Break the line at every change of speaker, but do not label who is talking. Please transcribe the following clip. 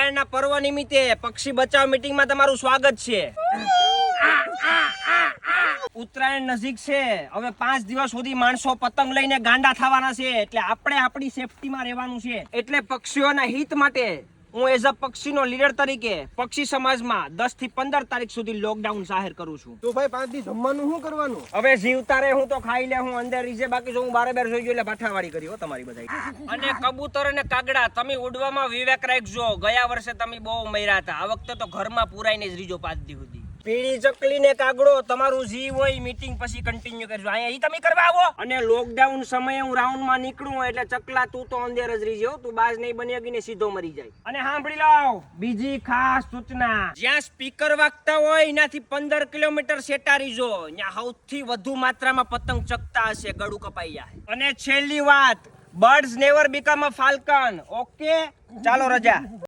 ઉત્તરાયણના પર્વ નિમિત્તે પક્ષી બચાવ મીટિંગમાં તમારું સ્વાગત છે. ઉત્તરાયણ નજીક છે. હવે 5 દિવસ સુધી માણસો પતંગ લઈને ગાંડા થવાના છે, એટલે આપણે આપણી સેફટીમાં રહેવાનું છે. એટલે પક્ષીઓના હિત માટે હું એઝ અ પક્ષીનો લીડર તરીકે પક્ષી સમાજમાં 10 થી 15 તારીખ સુધી લોકડાઉન જાહેર કરું છું.
તો ભાઈ 5 દી જમવાનું શું કરવાનું?
હવે જીવતા રે હું તો ખાઈ લે, હું અંદર રીજે, બાકી જો હું બારે બાર જોઈ એટલે પાઠાવાળી કરી હો તમારી બધા. અને કબૂતર અને કાગડા તમે ઉડવામાં વિવેક રાખજો. ગયા વર્ષે તમે બહુ મર્યા હતા, આ વખતે તો ઘરમાં પુરાઈને જ રીજો 5 દી સુધી. પીળી ચકલી ને કાગડો તમારું જીવ હોય મીટિંગ પછી કન્ટિન્યુ કરજો. અહીંયા ઈ તમે કરવા આવો. અને લોકડાઉન સમયે હું રાઉન્ડમાં નીકળું એટલે ચકલા તું તો અંદર જ રીજો, તું બાજ નહીં બની ગઈ ને સીધો મરી જાય. અને સાંભળી લો બીજી ખાસ સૂચના, જ્યાં સ્પીકર વાગતા હોય એનાથી 15 કિલોમીટર સેટા રીજો. ત્યાં સૌથી વધુ માત્રામાં પતંગ ચકતા હશે, ગળું કપાઈ જાય. અને છેલ્લી વાત, birds never become a Falcone. Okay, ચાલો રજા.